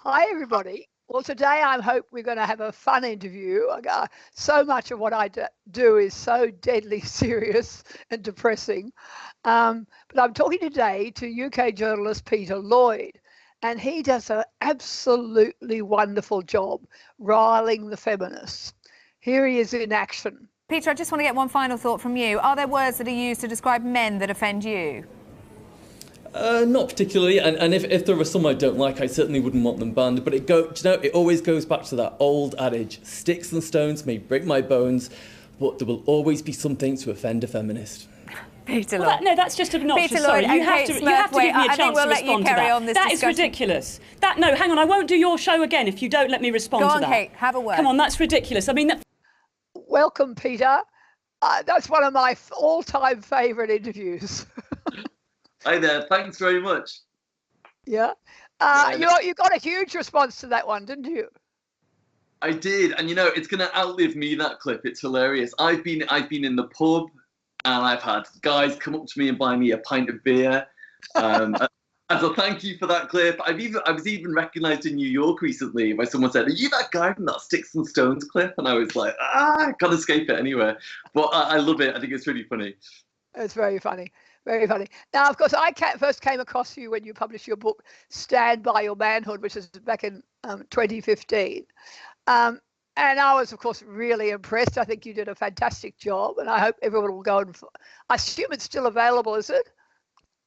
Hi, everybody. Well, today I hope we're going to have a fun interview. So much of what I do is so deadly serious and depressing. But I'm talking today to UK journalist Peter Lloyd, and he does an absolutely wonderful job riling the feminists. Here he is in action. Peter, I just want to get one final thought from you. Are there words that are used to describe men that offend you? Not particularly, and if there are some I don't like, I certainly wouldn't want them banned. But it always goes back to that old adage: sticks and stones may break my bones, but there will always be something to offend a feminist. Peter Lloyd. No, that's just obnoxious. Peter Sorry, Lloyd, you have to give me a chance to respond to that. That is ridiculous. No, hang on, I won't do your show again if you don't let me respond to that. Go on, Kate, have a word. Come on, that's ridiculous. I mean, Welcome, Peter. That's one of my all-time favourite interviews. Hi there, thanks very much. Yeah. You got a huge response to that one, didn't you? I did, and it's going to outlive me, that clip. It's hilarious. I've been in the pub, and I've had guys come up to me and buy me a pint of beer. As a thank you for that clip. I was even recognised in New York recently by someone said, "Are you that guy from that Sticks and Stones clip?" And I was like, I can't escape it anywhere. But I love it. I think it's really funny. It's very funny. Very funny. Now, of course, I first came across you when you published your book, Stand By Your Manhood, which was back in 2015. And I was, of course, really impressed. I think you did a fantastic job, and I hope everyone will go and... I assume it's still available, is it?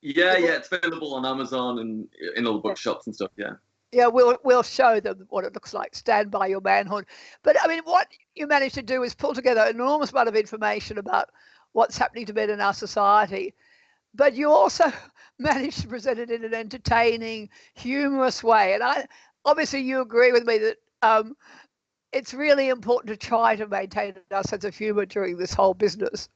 Yeah, it's available on Amazon and in all the bookshops and stuff, yeah. Yeah, we'll show them what it looks like, Stand By Your Manhood. But, I mean, what you managed to do is pull together an enormous amount of information about what's happening to men in our society. But you also managed to present it in an entertaining, humorous way. And obviously you agree with me that it's really important to try to maintain our sense of humour during this whole business.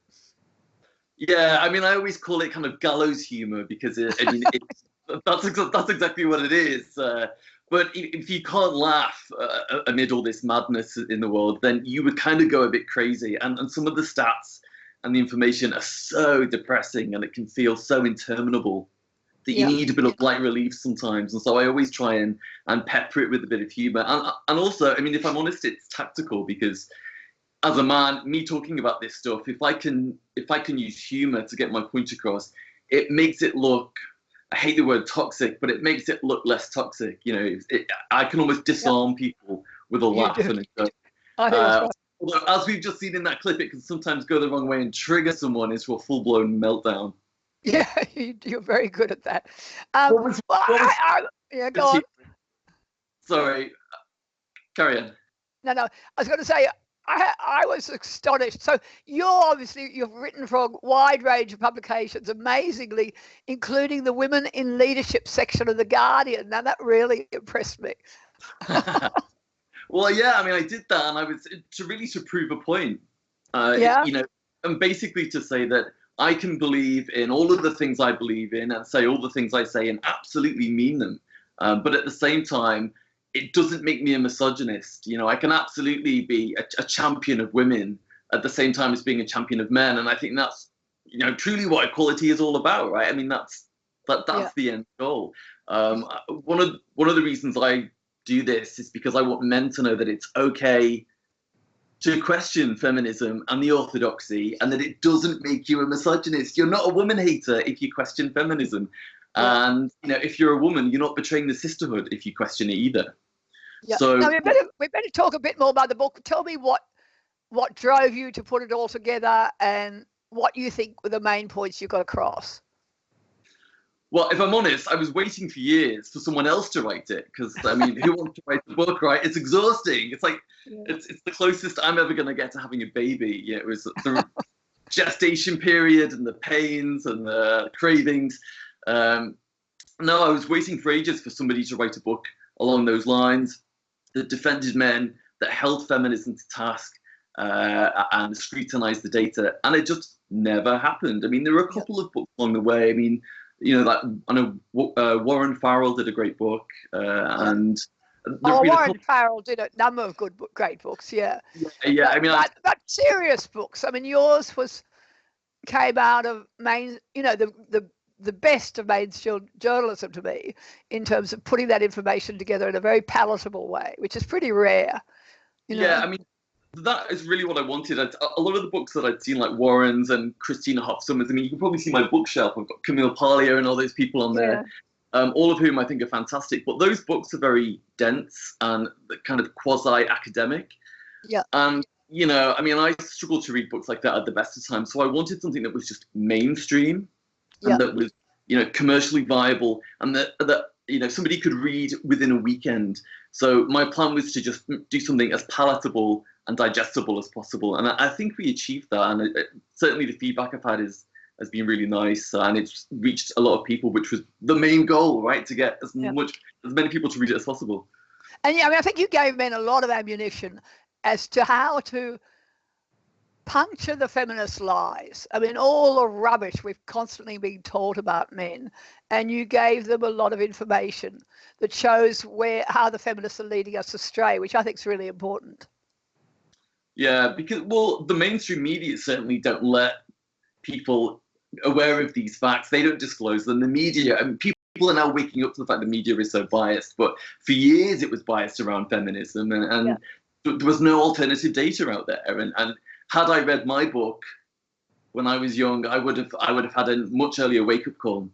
Yeah, I mean, I always call it kind of gallows humour because, that's exactly what it is. But if you can't laugh amid all this madness in the world, then you would kind of go a bit crazy. And some of the stats and the information are so depressing, and it can feel so interminable that you need a bit of light relief sometimes. And so I always try and pepper it with a bit of humour. And also, I mean, if I'm honest, it's tactical because as a man, me talking about this stuff, if I can use humour to get my point across, it makes it look, I hate the word toxic, but it makes it look less toxic. I can almost disarm people with a laugh and a joke. Although, as we've just seen in that clip, it can sometimes go the wrong way and trigger someone into a full-blown meltdown. Yeah, you're very good at that. Go on. Sorry, carry on. No, I was going to say, I was astonished. So you've written for a wide range of publications, amazingly, including the Women in Leadership section of The Guardian. Now, that really impressed me. Well, yeah, I mean, I did that, and I was to prove a point. And basically to say that I can believe in all of the things I believe in and say all the things I say and absolutely mean them. But at the same time, it doesn't make me a misogynist. I can absolutely be a champion of women at the same time as being a champion of men. And I think that's, truly what equality is all about, right? I mean, that's the end goal. One of the reasons I do this is because I want men to know that it's okay to question feminism and the orthodoxy, and that it doesn't make you a misogynist. You're not a woman hater if you question feminism. Yeah. And if you're a woman, you're not betraying the sisterhood if you question it either. Yeah. So now we better talk a bit more about the book. Tell me what drove you to put it all together and what you think were the main points you got across. Well, if I'm honest, I was waiting for years for someone else to write it because, I mean, who wants to write a book, right? It's exhausting. It's like, it's the closest I'm ever going to get to having a baby. Yeah, it was the gestation period and the pains and the cravings. No, I was waiting for ages for somebody to write a book along those lines that defended men, that held feminism to task and scrutinized the data. And it just never happened. I mean, there were a couple of books along the way. I mean, I know Warren Farrell did a great book, and Warren Farrell did a number of great books. Yeah. But serious books. I mean, yours came out of the the best of mainstream journalism to me in terms of putting that information together in a very palatable way, which is pretty rare. You know? Yeah, I mean, that is really what I wanted. A lot of the books that I'd seen, like Warren's and Christina Hoff Sommers, I mean, you can probably see my bookshelf. I've got Camille Parlier and all those people on there, all of whom I think are fantastic. But those books are very dense and kind of quasi-academic. Yeah. And, you know, I mean, I struggle to read books like that at the best of times. So I wanted something that was just mainstream and that was, you know, commercially viable, and that you know, somebody could read within a weekend. So my plan was to just do something as palatable and digestible as possible. And I think we achieved that. And certainly the feedback I've had has been really nice. And it's reached a lot of people, which was the main goal, right? To get as many people to read it as possible. And yeah, I mean, I think you gave men a lot of ammunition as to how to puncture the feminist lies. I mean, all the rubbish we've constantly been taught about men, and you gave them a lot of information that shows how the feminists are leading us astray, which I think is really important. Yeah, because, well, the mainstream media certainly don't let people aware of these facts. They don't disclose them. The media, I mean, people are now waking up to the fact the media is so biased, but for years it was biased around feminism, and there was no alternative data out there. And had I read my book when I was young, I would have had a much earlier wake-up call.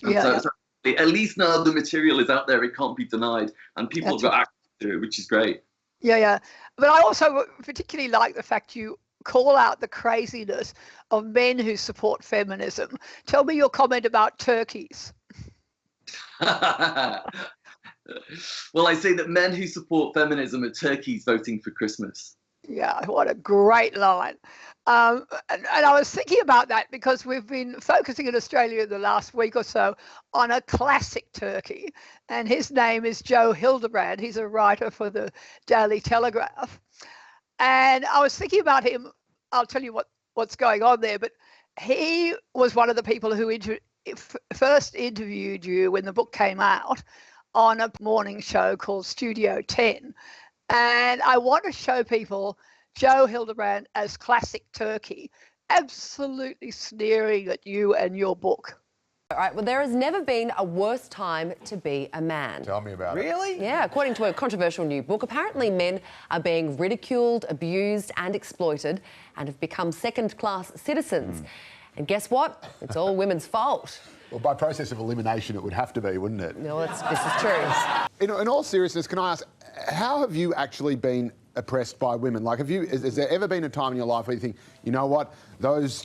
So at least now the material is out there; it can't be denied, and people have got access to it, which is great. Yeah. But I also particularly like the fact you call out the craziness of men who support feminism. Tell me your comment about turkeys. Well, I say that men who support feminism are turkeys voting for Christmas. Yeah, what a great line. And I was thinking about that because we've been focusing in Australia the last week or so on a classic turkey, and his name is Joe Hildebrand. He's a writer for the Daily Telegraph. And I was thinking about him. I'll tell you what's going on there, but he was one of the people who first interviewed you when the book came out on a morning show called Studio 10. And I want to show people Joe Hildebrand as classic turkey, absolutely sneering at you and your book. All right, well, there has never been a worse time to be a man. Tell me about it. Really? Yeah, according to a controversial new book, apparently men are being ridiculed, abused and exploited and have become second-class citizens. And guess what? It's all women's fault. Well, by process of elimination, it would have to be, wouldn't it? No, this is true. In all seriousness, can I ask, how have you actually been oppressed by women? Like, has there ever been a time in your life where you think, you know what, those,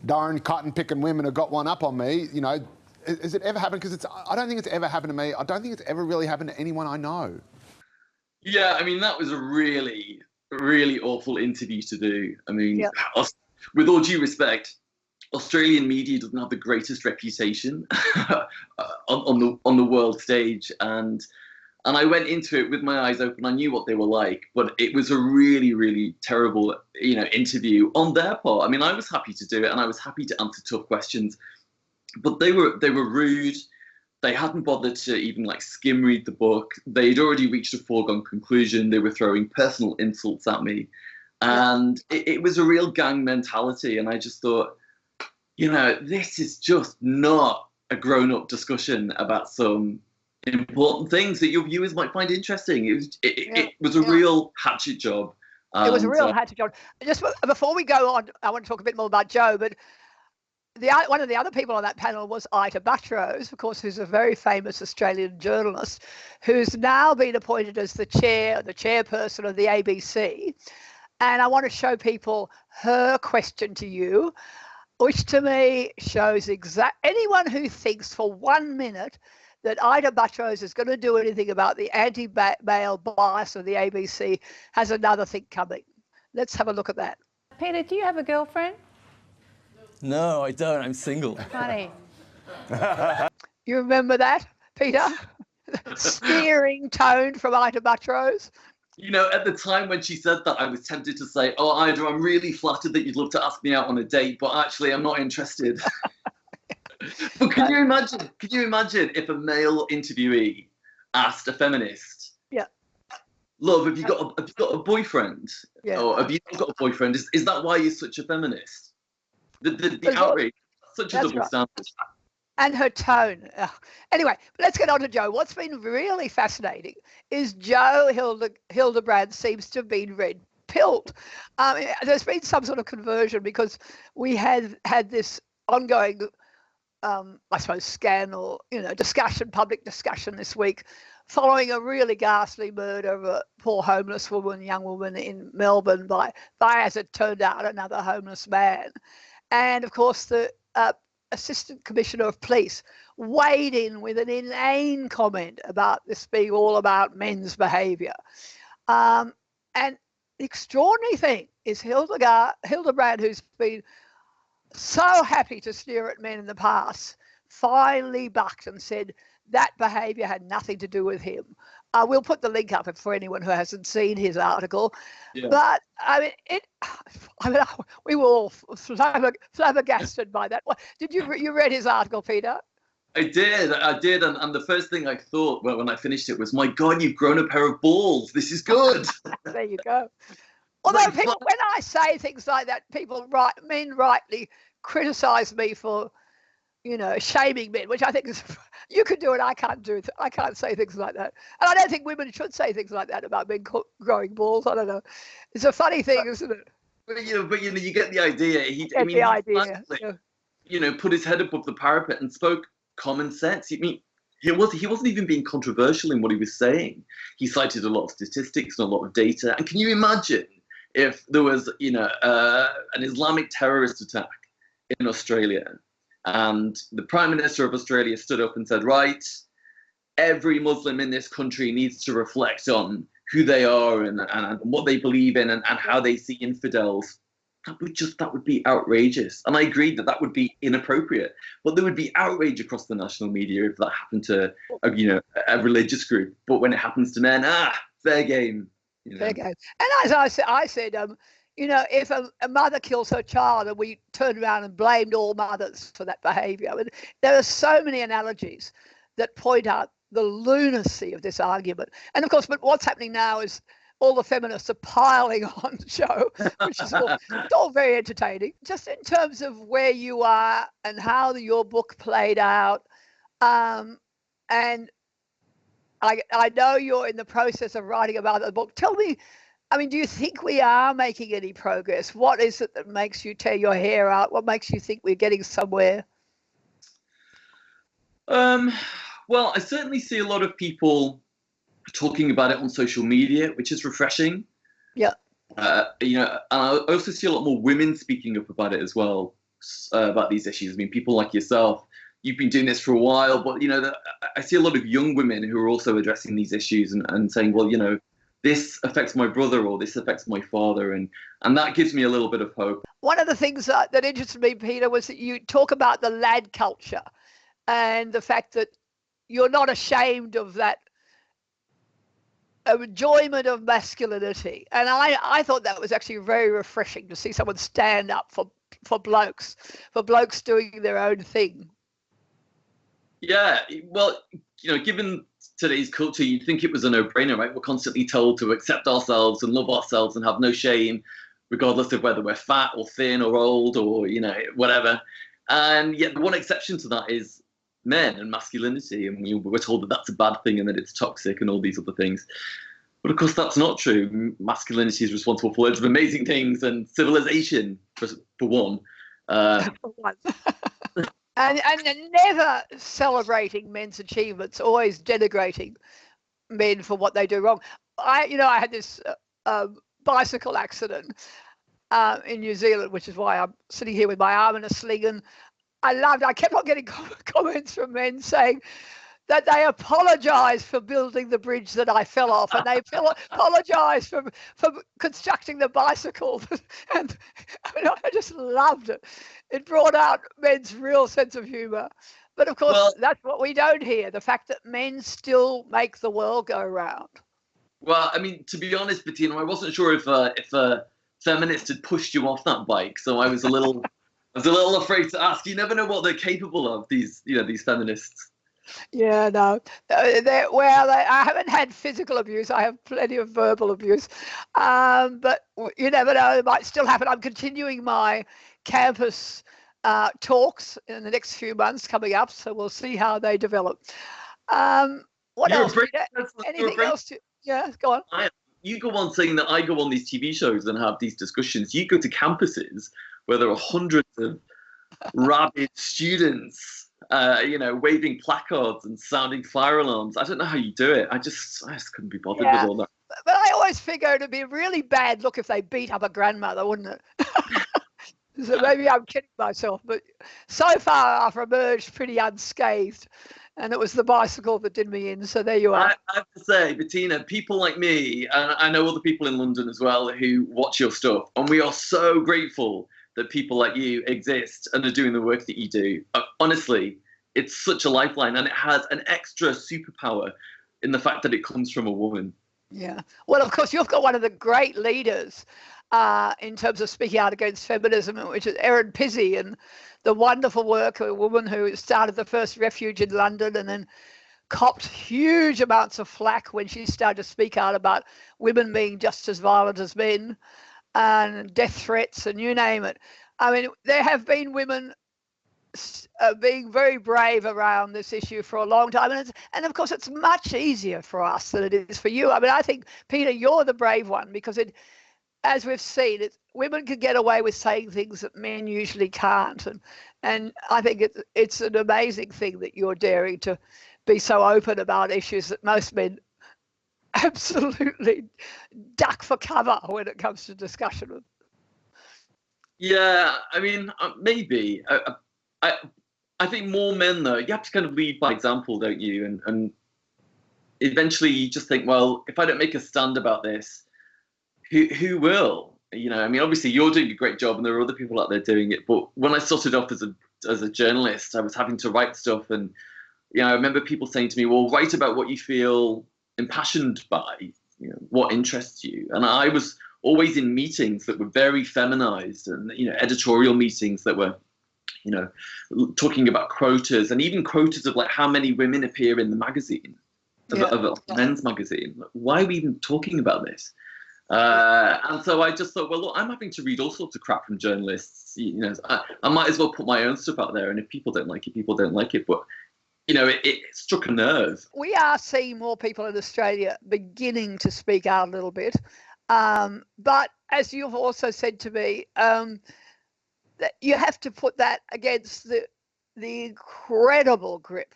darn cotton-picking women have got one up on me, has it ever happened? Because I don't think it's ever happened to me. I don't think it's ever really happened to anyone I know. Yeah, I mean, that was a really, really awful interview to do. I mean, with all due respect, Australian media doesn't have the greatest reputation on the world stage, and I went into it with my eyes open. I knew what they were like, but it was a really, really terrible, interview on their part. I mean, I was happy to do it, and I was happy to answer tough questions, but they were rude. They hadn't bothered to even skim read the book. They'd already reached a foregone conclusion. They were throwing personal insults at me, and it was a real gang mentality. And I just thought, this is just not a grown-up discussion about some important things that your viewers might find interesting. It was a real hatchet job. It was a real hatchet job. Just before we go on, I want to talk a bit more about Joe, but one of the other people on that panel was Ita Buttrose, of course, who's a very famous Australian journalist, who's now been appointed as the chairperson of the ABC. And I want to show people her question to you, which to me shows anyone who thinks for 1 minute that Ita Buttrose is going to do anything about the anti-male bias of the ABC has another thing coming. Let's have a look at that. Peter, do you have a girlfriend? No, I don't. I'm single. Funny. You remember that, Peter? Sneering tone from Ita Buttrose. At the time when she said that, I was tempted to say, "Oh, Ida, I'm really flattered that you'd love to ask me out on a date, but actually, I'm not interested." But can you imagine if a male interviewee asked a feminist, "Love, have you got a boyfriend? Or have you not got a boyfriend? Is that why you're such a feminist?" The outrage, such a double standard. And her tone. Anyway, let's get on to Joe. What's been really fascinating is Joe Hildebrand seems to have been red-pilled. There's been some sort of conversion because we had this ongoing, I suppose, scandal, public discussion this week following a really ghastly murder of a poor homeless young woman in Melbourne by, as it turned out, another homeless man. And, of course, the Assistant Commissioner of Police weighed in with an inane comment about this being all about men's behaviour. And the extraordinary thing is Hildebrandt, who's been so happy to sneer at men in the past, finally bucked and said that behaviour had nothing to do with him. We'll put the link up for anyone who hasn't seen his article. Yeah. But we were all flabbergasted by that. Did you read his article, Peter? I did, and the first thing I thought when I finished it was, my God, you've grown a pair of balls. This is good. There you go. Although when I say things like that, men rightly criticise me for, shaming men, which I think is, you can do it, I can't do it. I can't say things like that. And I don't think women should say things like that about men growing balls. I don't know. It's a funny thing, isn't it? But you get the idea. He put his head above the parapet and spoke common sense. He wasn't even being controversial in what he was saying. He cited a lot of statistics and a lot of data. And can you imagine if there was, an Islamic terrorist attack in Australia, and the Prime Minister of Australia stood up and said, right, every Muslim in this country needs to reflect on who they are and what they believe in and how they see infidels. That would be outrageous. And I agreed that would be inappropriate. But there would be outrage across the national media if that happened to, a religious group. But when it happens to men, fair game. Fair game. And as I said, if a mother kills her child, and we turned around and blamed all mothers for that behaviour. And there are so many analogies that point out the lunacy of this argument. And of course, but what's happening now is all the feminists are piling on the show, which is all very entertaining. Just in terms of where you are and how your book played out, and I know you're in the process of writing about the book. Tell me, do you think we are making any progress? What is it that makes you tear your hair out? What makes you think we're getting somewhere? Well, I certainly see a lot of people talking about it on social media, which is refreshing. Yeah. And I also see a lot more women speaking up about it as well, about these issues. People like yourself, you've been doing this for a while, but, I see a lot of young women who are also addressing these issues and saying, well, this affects my brother or this affects my father. And that gives me a little bit of hope. One of the things that interested me, Peter, was that you talk about the lad culture and the fact that you're not ashamed of that enjoyment of masculinity. And I thought that was actually very refreshing to see someone stand up for blokes doing their own thing. Yeah, well, given today's culture, you'd think it was a no-brainer, right? We're constantly told to accept ourselves and love ourselves and have no shame, regardless of whether we're fat or thin or old or, whatever. And yet the one exception to that is men and masculinity. And we're told that that's a bad thing and that it's toxic and all these other things. But of course, that's not true. Masculinity is responsible for loads of amazing things and civilization, for one. And never celebrating men's achievements, always denigrating men for what they do wrong. I had this bicycle accident in New Zealand, which is why I'm sitting here with my arm in a sling. And I kept on getting comments from men saying that they apologise for building the bridge that I fell off, and they apologise for constructing the bicycle. And I just loved it. It brought out men's real sense of humour. But of course, that's what we don't hear, the fact that men still make the world go round. Well, to be honest, Bettina, I wasn't sure if a feminist had pushed you off that bike, so I was a little afraid to ask. You never know what they're capable of, these feminists. Yeah, no. I haven't had physical abuse. I have plenty of verbal abuse. But you never know. It might still happen. I'm continuing my campus talks in the next few months coming up, so we'll see how they develop. What else? Anything else? Yeah, go on. You go on saying that I go on these TV shows and have these discussions. You go to campuses where there are hundreds of rabid students, waving placards and sounding fire alarms. I don't know how you do it. I just couldn't be bothered with all that. But I always figure it'd be a really bad look if they beat up a grandmother, wouldn't it? So maybe I'm kidding myself, but so far I've emerged pretty unscathed. And it was the bicycle that did me in, so there you are. I have to say, Bettina, people like me, and I know other people in London as well who watch your stuff, and we are so grateful that people like you exist and are doing the work that you do. Honestly, it's such a lifeline, and it has an extra superpower in the fact that it comes from a woman. Yeah. Well, of course, you've got one of the great leaders in terms of speaking out against feminism, which is Erin Pizzey, and the wonderful work of a woman who started the first refuge in London and then copped huge amounts of flack when she started to speak out about women being just as violent as men and death threats and you name it. I mean, there have been women being very brave around this issue for a long time. And of course, it's much easier for us than it is for you. I mean, I think, Peter, you're the brave one because as we've seen, women can get away with saying things that men usually can't. And I think it's an amazing thing that you're daring to be so open about issues that most men absolutely duck for cover when it comes to discussion with. Yeah, I mean, maybe. I think more men, though, you have to kind of lead by example, don't you? And eventually you just think, well, if I don't make a stand about this, who will? I mean, obviously you're doing a great job and there are other people out there doing it. But when I started off as a journalist, I was having to write stuff. And, I remember people saying to me, well, write about what you feel impassioned by, what interests you. And I was always in meetings that were very feminized and, editorial meetings that were, talking about quotas and even quotas of like how many women appear in the magazine, of a men's magazine. Why are we even talking about this? And so I just thought, well, look, I'm having to read all sorts of crap from journalists. I might as well put my own stuff out there. And if people don't like it, people don't like it. But, it struck a nerve. We are seeing more people in Australia beginning to speak out a little bit. But as you've also said to me, that you have to put that against the incredible grip,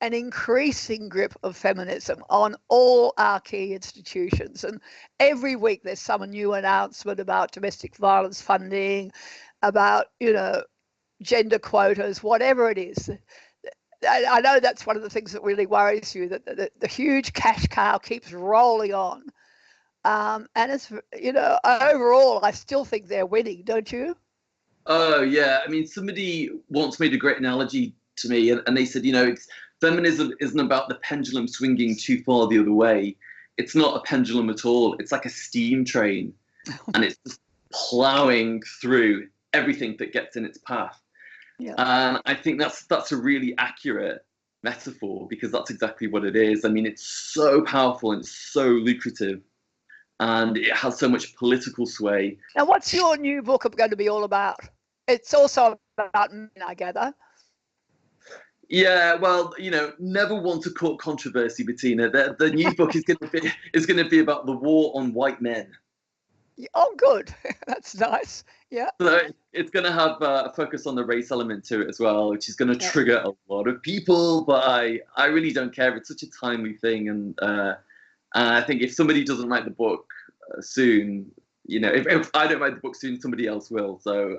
an increasing grip of feminism on all our key institutions. And every week there's some new announcement about domestic violence funding, about, gender quotas, whatever it is. I know that's one of the things that really worries you, that the huge cash cow keeps rolling on. And it's, overall, I still think they're winning, don't you? Oh, yeah. I mean, somebody once made a great analogy to me, and they said, feminism isn't about the pendulum swinging too far the other way. It's not a pendulum at all. It's like a steam train, and it's just plowing through everything that gets in its path. Yeah. And I think that's a really accurate metaphor because that's exactly what it is. I mean, it's so powerful and so lucrative, and it has so much political sway. Now, what's your new book going to be all about? It's also about men, I gather. Yeah, well, never want to court controversy, Bettina. The new book is going to be about the war on white men. Oh, good. That's nice. Yeah. So it's going to have a focus on the race element to it as well, which is going to trigger a lot of people. But I really don't care. It's such a timely thing, and I think if somebody doesn't write the book soon, if I don't write the book soon, somebody else will. So.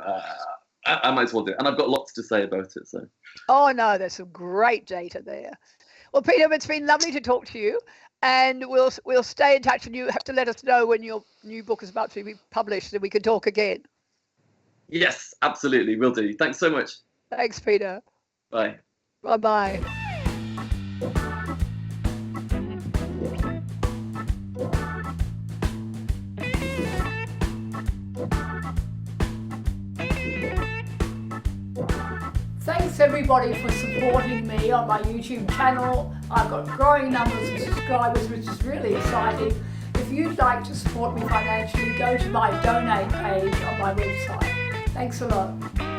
I might as well do it. And I've got lots to say about it. So. Oh, no, there's some great data there. Well, Peter, it's been lovely to talk to you. And we'll stay in touch, and you have to let us know when your new book is about to be published and we can talk again. Yes, absolutely. Will do. Thanks so much. Thanks, Peter. Bye. Bye-bye. Thanks everybody for supporting me on my YouTube channel. I've got growing numbers of subscribers, which is really exciting. If you'd like to support me financially, go to my donate page on my website. Thanks a lot.